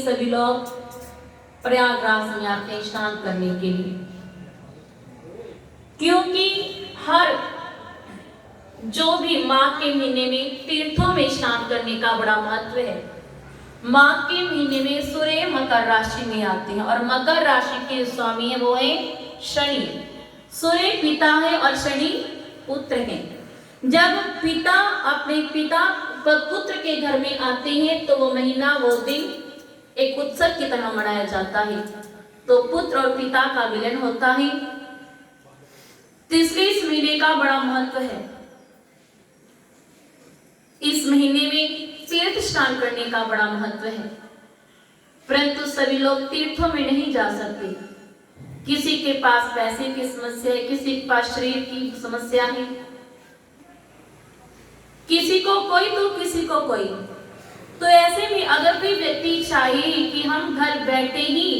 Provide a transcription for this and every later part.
सभी लोग प्रयागराज में आते हैं स्नान करने के लिए, क्योंकि हर जो भी माघ के महीने में तीर्थों में स्नान करने का बड़ा महत्व है। माघ के महीने में सूर्य मकर राशि में आते हैं और मकर राशि के स्वामी है वो है शनि। सूर्य पिता है और शनि पुत्र है। जब पिता अपने पिता पुत्र के घर में आते हैं तो वो महीना वो दिन एक उत्सव की तरह मनाया जाता है। तो पुत्र और पिता का मिलन होता है। तीसरे इस महीने का बड़ा महत्व है। इस महीने में तीर्थ स्नान करने का बड़ा महत्व है, परंतु सभी लोग तीर्थों में नहीं जा सकते। किसी के पास पैसे की समस्या है, किसी के पास शरीर की समस्या है, किसी को कोई तो किसी को कोई। तो ऐसे में अगर कोई व्यक्ति चाहे कि हम घर बैठे ही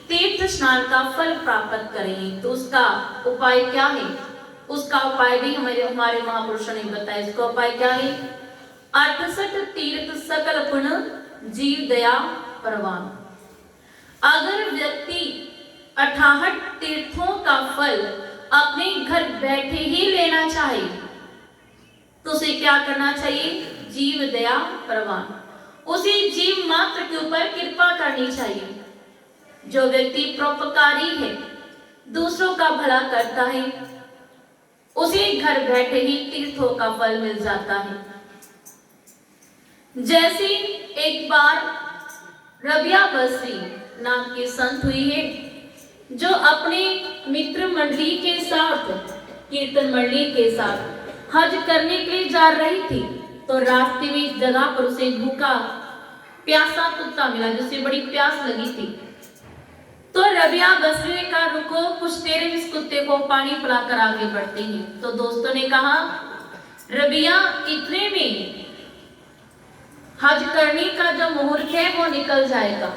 तीर्थ स्नान का फल प्राप्त करें तो उसका उपाय क्या है? उसका उपाय भी हमारे महापुरुषों ने बताया। इसका उपाय क्या है? 68 तीर्थ सकल पुण्य जीव दया परवान। अगर व्यक्ति 68 तीर्थों का फल अपने घर बैठे ही लेना चाहे तो उसे क्या करना चाहिए? जीव दया परवान। उसे जीव मात्र के ऊपर कृपा करनी चाहिए। जो व्यक्ति परोपकारी है, दूसरों का भला करता है, उसे घर बैठे ही तीर्थों का फल मिल जाता है। जैसे एक बार रबिया बसरी नाम की संत हुई है, जो अपने मित्र मंडली के साथ, कीर्तन मंडली के साथ हज करने के लिए जा रही थी। तो रास्ते में इस जगह पर उसे भूखा प्यासा कुत्ता मिला, जिसे बड़ी प्यास लगी थी। तो रबिया बसरी ने कहा, रुको, कुछ देर इस कुत्ते को पानी पिलाकर आगे बढ़ते हैं। तो दोस्तों ने कहा, रबिया, इतने में हज करने का जो मुहूर्त है वो निकल जाएगा।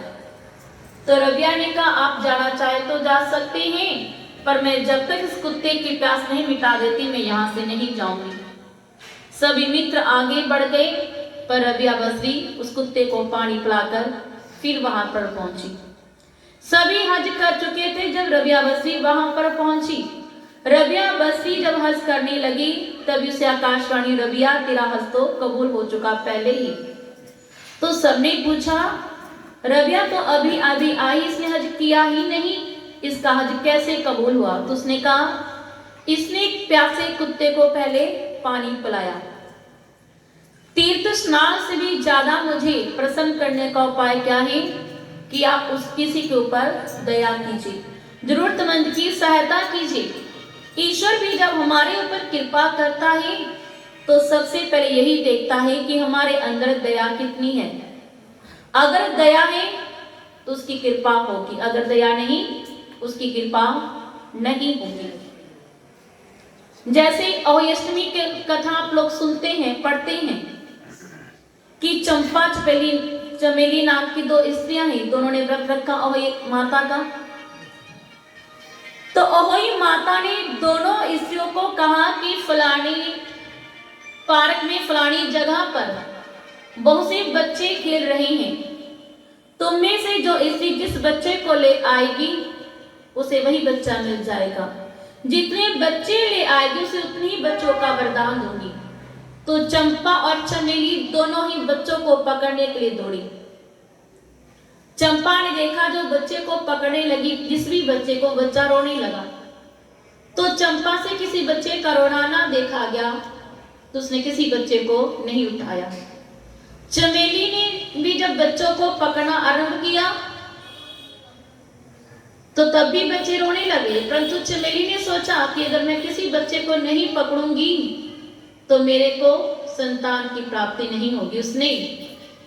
तो रबिया ने कहा, आप जाना चाहे तो जा सकते हैं, पर मैं जब तक इस कुत्ते की प्यास नहीं मिटा देती मैं यहाँ से नहीं जाऊंगी। सभी मित्र आगे बढ़ गए, पर रबिया बसरी उस कुत्ते को पानी पिलाकर फिर वहां पर पहुंची। सभी हज कर चुके थे जब रबिया बसरी वहां पर पहुंची। रबिया बसरी जब हज करने लगी तभी उसे आकाशवाणी, रबिया तेरा हज तो कबूल हो चुका पहले ही। तो सबने पूछा, रबिया तो अभी अभी आई, इसने हज किया ही नहीं, इसका हज कैसे कबूल हुआ? तो उसने कहा, इसने प्यासे कुत्ते को पहले पानी पिलाया। तीर्थ स्नान से भी ज्यादा मुझे प्रसन्न करने का उपाय क्या है कि आप उस किसी के ऊपर दया कीजिए, जरूरतमंद की सहायता कीजिए। ईश्वर भी जब हमारे ऊपर कृपा करता है तो सबसे पहले यही देखता है कि हमारे अंदर दया कितनी है। अगर दया है तो उसकी कृपा होगी, अगर दया नहीं उसकी कृपा नहीं होगी। जैसे अष्टमी की कथा आप लोग सुनते हैं, पढ़ते हैं कि चंपा चमेली नाम की दो स्त्रियां हैं, दोनों ने व्रत रखा अहोई माता का। तो अहोई माता ने दोनों स्त्रियों को कहा कि फलानी पार्क में फलानी जगह पर बहुत से बच्चे खेल रहे हैं, तुम में से जो स्त्री जिस बच्चे को ले आएगी उसे वही बच्चा मिल जाएगा, जितने बच्चे ले आएगी उसे उतने ही बच्चों का वरदान दूंगी। तो चंपा और चमेली दोनों ही बच्चों को पकड़ने के लिए दौड़ी। चंपा ने देखा जो बच्चे को पकड़ने लगी, जिस भी बच्चे को, बच्चा रोने लगा। तो चंपा से किसी बच्चे का रोना ना देखा गया तो उसने किसी बच्चे को नहीं उठाया। चमेली ने भी जब बच्चों को पकड़ना आरंभ किया तो तब भी बच्चे रोने लगे, परंतु चमेली ने सोचा कि अगर मैं किसी बच्चे को नहीं पकड़ूंगी तो मेरे को संतान की प्राप्ति नहीं होगी। उसने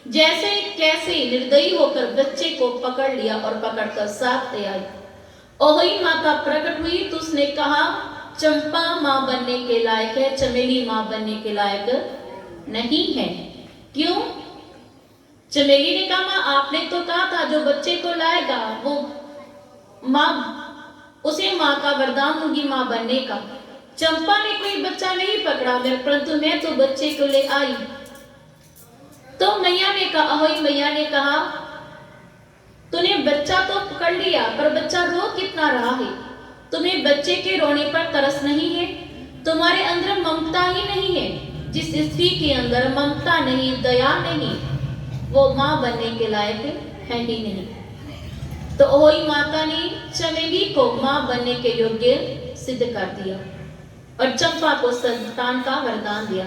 जैसे कैसे निर्दयी होकर बच्चे को पकड़ लिया और पकड़कर साथ ले आई। अहोई माता प्रकट हुई तो उसने कहा, चंपा मां बनने के लायक है, चमेली मां बनने के लायक नहीं है। क्यों? चमेली ने कहा, मां आपने तो कहा था जो बच्चे को लाएगा वो मां, उसे मां का वरदान दूंगी मां बनने का। चंपा ने कोई बच्चा नहीं पकड़ा परंतु मैं तो बच्चे को ले आई। तो मैया ने कहा, अहोई मैया ने कहा तूने बच्चा तो पकड़ लिया, पर बच्चा रो कितना रहा है। तुम्हें बच्चे के रोने पर तरस नहीं है, तुम्हारे अंदर ममता ही नहीं है। जिस स्त्री के अंदर ममता नहीं, दया नहीं, वो माँ बनने के लायक है ही नहीं। तो वही माता ने चमेली को माँ बनने के योग्य सिद्ध कर दिया और चंपा को संतान का वरदान दिया।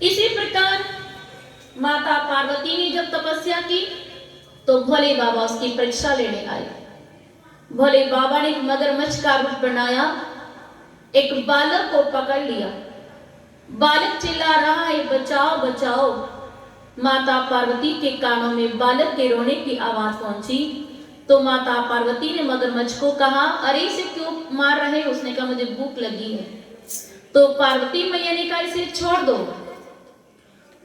इसी प्रकार माता पार्वती ने जब तपस्या की तो भोले बाबा उसकी परीक्षा लेने आए। भोले बाबा ने एक मगरमच्छ का रूप बनाया, एक बालक को पकड़ लिया। बालक चिल्ला रहा है, बचाओ बचाओ। माता पार्वती के कानों में बालक के रोने की आवाज पहुंची तो माता पार्वती ने मगरमच्छ को कहा, अरे इसे क्यों मार रहे? उसने कहा, मुझे भूख लगी है। तो पार्वती मैया ने कहा, इसे छोड़ दो।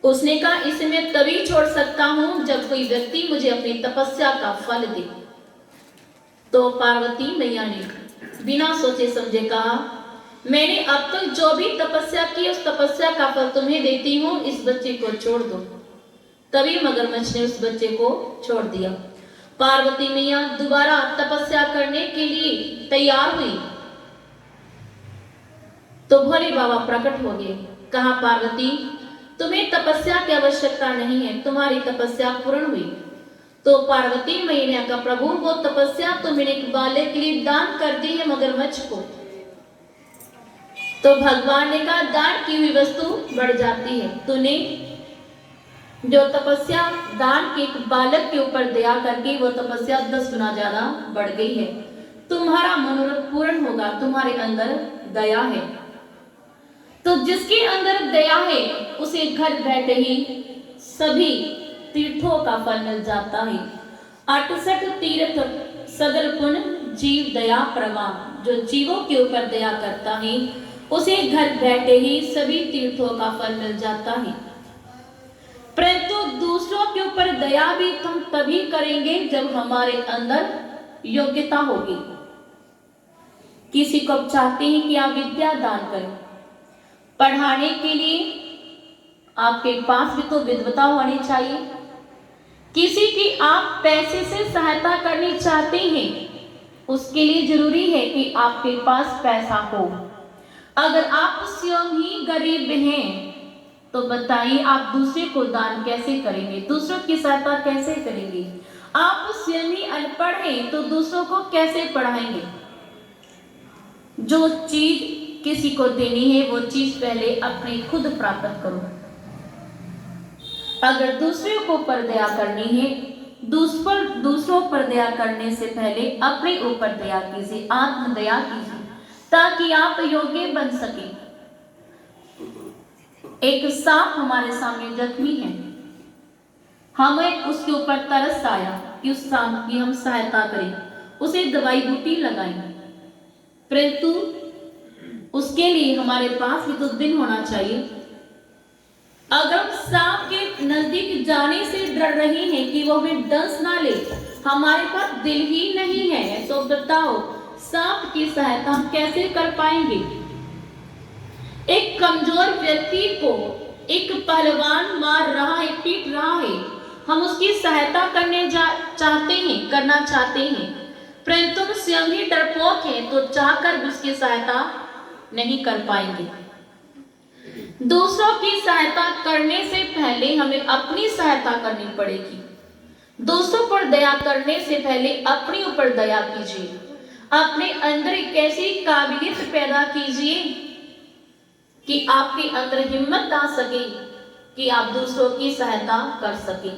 उसने कहा, इसे मैं तभी छोड़ सकता हूं जब कोई व्यक्ति मुझे अपनी तपस्या का फल दे। तो पार्वती मैया ने बिना सोचे समझे कहा, मैंने अब तक जो भी तपस्या की उस तपस्या का फल तुम्हें देती हूं, इस बच्चे को छोड़ दो। तभी मगरमच्छ ने उस बच्चे को छोड़ दिया। पार्वती मैया दोबारा तपस्या करने के लिए तैयार हुई तो भोले बाबा प्रकट हो गए। कहा, पार्वती तुम्हें तपस्या की आवश्यकता नहीं है, तुम्हारी तपस्या पूर्ण हुई। तो पार्वती मैया ने कहा, प्रभु वो तपस्या तो मैंने एक बालक के लिए दान कर दी है मगरमच्छ को। तो भगवान ने कहा, दान की हुई वस्तु बढ़ जाती है। तूने जो तपस्या दान के एक बालक के ऊपर दया करके वो तपस्या 10 गुना ज्यादा बढ़ गई है। तुम्हारा मनोरथ पूर्ण होगा, तुम्हारे अंदर दया है। तो जिसके अंदर दया है उसे घर बैठे ही सभी तीर्थों का फल मिल जाता है। 68 तीर्थ सदल पुण्य जीव दया प्रवाह। जो जीवों के ऊपर दया करता है उसे घर बैठे ही सभी तीर्थों का फल मिल जाता है। परंतु दूसरों के ऊपर दया भी हम तभी करेंगे जब हमारे अंदर योग्यता होगी। किसी को आप चाहते हैं कि आप विद्या दान करें, पढ़ाने के लिए आपके पास भी तो विद्वता होनी चाहिए। किसी की आप पैसे से सहायता करनी चाहते हैं, उसके लिए जरूरी है कि आपके पास पैसा हो। अगर आप स्वयं ही गरीब हैं तो बताइए आप दूसरे को दान कैसे करेंगे, दूसरों की सहायता कैसे करेंगे? आप स्वयं ही अनपढ़ हैं तो दूसरों को कैसे पढ़ाएंगे? जो चीज किसी को देनी है वो चीज पहले अपने खुद प्राप्त करो। अगर दूसरों को पर दया करनी है, दूसरों पर दया करने से पहले अपने ऊपर दया कीजिए, आत्म दया कीजिए, ताकि आप योग्य बन सके। एक सांप हमारे सामने जख्मी है, हमें उसके ऊपर तरस आया कि उस सांप की हम सहायता करें, उसे दवाई बूटी लगाएं, परंतु उसके लिए हमारे पास भी तो दिन होना चाहिए। अगर सांप के नजदीक जाने से डर रही हैं कि वो हमें डंस ना ले, हमारे पास दिल ही नहीं है, तो बताओ सांप की सहायता हम कैसे कर पाएंगे? एक कमजोर व्यक्ति को एक पहलवान मार रहा है, पीट रहा है, हम उसकी सहायता करना चाहते हैं, परंतु हम स्वयं ही डरपोक हैं तो चाहकर भी उसकी सहायता नहीं कर पाएंगे। दूसरों की सहायता करने से पहले हमें अपनी सहायता करनी पड़ेगी। दूसरों पर दया करने से पहले अपने ऊपर दया कीजिए, अपने अंदर एक ऐसी काबिलियत पैदा कीजिए कि आपके अंदर हिम्मत आ सके कि आप दूसरों की सहायता कर सके।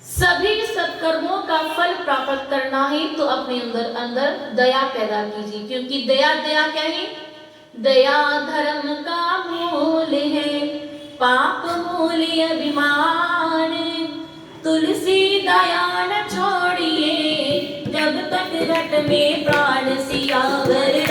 सभी सत्कर्मों का फल प्राप्त करना है तो अपने अंदर दया पैदा कीजिए, क्योंकि दया क्या है? दया धर्म का मूल है, पाप मूल अभिमान। तुलसी दया न छोड़िए, जब तक रट में प्राण सियावर